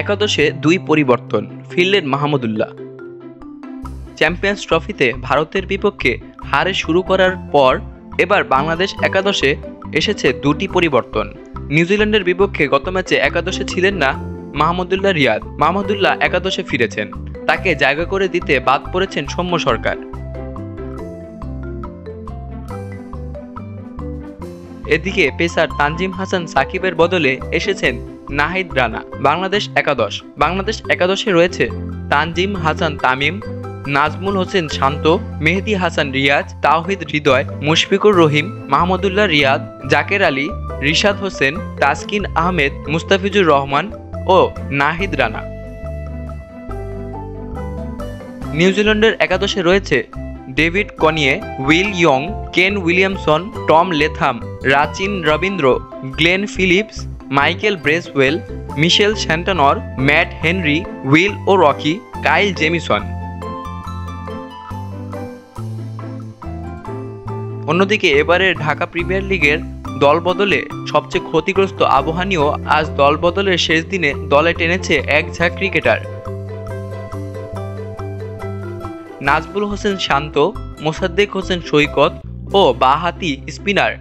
একাদশে ২ পরিবর্তন, ফিরলেন মাহমুদুল্লাহ। চ্যাম্পিয়ন্স ট্রফিতে ভারতের বিপক্ষে হারে শুরু করার পর এবার বাংলাদেশ একাদশে এসেছে ২টি পরিবর্তন। নিউজিল্যান্ডের বিপক্ষে গত ম্যাচে একাদশে ছিলেন না মাহমুদুল্লাহ রিয়াদ। মাহমুদুল্লাহ একাদশে ফিরেছেন, তাকে জায়গা করে দিতে বাদ পড়েছেন সৌম্য সরকার। এদিকে পেসার তানজিম হাসান সাকিবের বদলে এসেছেন নাহিদ রানা। বাংলাদেশ একাদশে রয়েছে তানজিম হাসান তামিম, নাজমুল হোসেন শান্ত, মেহেদী হাসান রিয়াজ, তাওহিদ হৃদয়, মুশফিকুর রহিম, মাহমুদুল্লাহ রিয়াদ, জাকের আলী, রিশাদ হোসেন, তাসকিন আহমেদ, মুস্তাফিজুর রহমান ও নাহিদ রানা। নিউজিল্যান্ডের একাদশে রয়েছে David Conway, Will Young, Kane Williamson, Tom Latham, Rachin Ravindra, Glenn Phillips, Michael Bracewell, Mitchell Santner, Matt Henry, Will O'Rourke, Kyle Jamieson. অন্যদিকে এবারের ঢাকা প্রিমিয়ার লিগের দলবদলে সবচেয়ে ক্ষতিগ্রস্ত আবাহনীও আজ দলবদলের শেষ দিনে দলে টেনেছে এক ঝাঁক ক্রিকেটার। নাজমুল হোসেন শান্ত, মোসাদ্দেক হোসেন সৈকত ও বাঁহাতি স্পিনার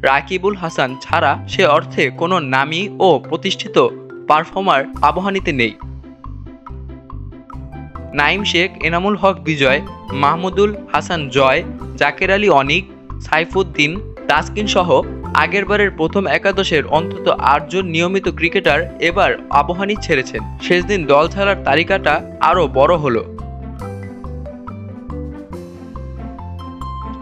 রাকিবুল হাসান ছাড়া সে অর্থে কোনো নামী ও প্রতিষ্ঠিত পারফর্মার আবাহনীতে নেই। নাঈম শেখ, এনামুল হক বিজয়, মাহমুদুল হাসান জয়, জাকের আলী অনিক, সাইফুদ্দিন, তাসকিন সহ আগেরবারের প্রথম একাদশের অন্তত ৮ জন নিয়মিত ক্রিকেটার এবার আবাহনী ছেড়েছেন। শেষ দিন দল ছাড়ার তালিকাটা আরও বড় হলো।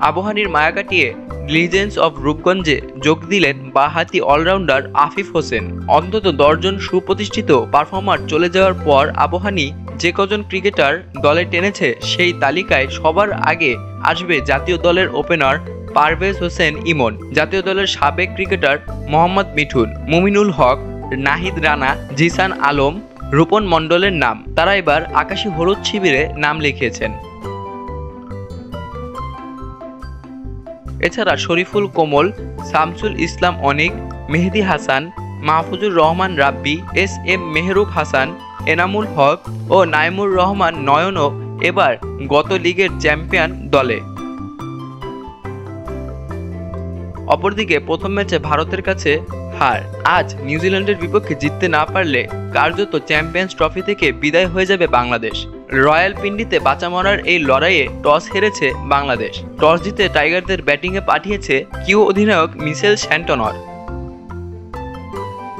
আবাহনীর মায়া কাটিয়ে লিজেন্ডস অব রূপগঞ্জে যোগ দিলেন বাঁহাতি অলরাউন্ডার আফিফ হোসেন। অন্তত ১০ জন সুপ্রতিষ্ঠিত পারফর্মার চলে যাওয়ার পর আবাহনী যে কজন ক্রিকেটার দলে টেনেছে সেই তালিকায় সবার আগে আসবে জাতীয় দলের ওপেনার পারভেজ হোসেন ইমন, জাতীয় দলের সাবেক ক্রিকেটার মোহাম্মদ মিঠুন, মুমিনুল হক, নাহিদ রানা, জিসান আলম, রূপন মণ্ডলের নাম। তারা এবার আকাশী হলুদ শিবিরে নাম লিখিয়েছেন। এছাড়া শরীফুল কোমল, শামসুল ইসলাম অনিক, মেহেদী হাসান, মাহফুজুর রহমান রাব্বি, এস এম মেহরুব হাসান, এনামুল হক ও নাইমুর রহমান নয়নও এবার গত লিগের চ্যাম্পিয়ন দলে। অপরদিকে প্রথম ম্যাচে ভারতের কাছে হার। আজ নিউজিল্যান্ডের বিপক্ষে জিততে না পারলে কার্যত চ্যাম্পিয়ন্স ট্রফি থেকে বিদায় হয়ে যাবে বাংলাদেশ। রয়্যাল পিন্ডিতে বাঁচা মরার এই লড়াইয়ে টস হেরেছে বাংলাদেশ। টস জিতে টাইগারদের ব্যাটিংয়ে পাঠিয়েছে কিউ অধিনায়ক মিশেল স্যান্টনর।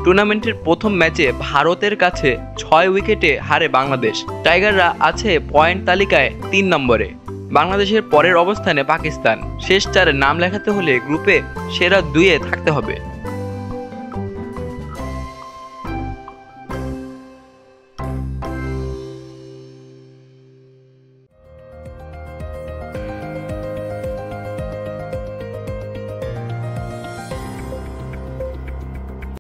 টুর্নামেন্টের প্রথম ম্যাচে ভারতের কাছে ৬ উইকেটে হারে বাংলাদেশ। টাইগাররা আছে পয়েন্ট তালিকায় ৩ নম্বরে। বাংলাদেশের পরের অবস্থানে পাকিস্তান। শেষ ৪-এ নাম লেখাতে হলে গ্রুপে সেরা ২-এ থাকতে হবে।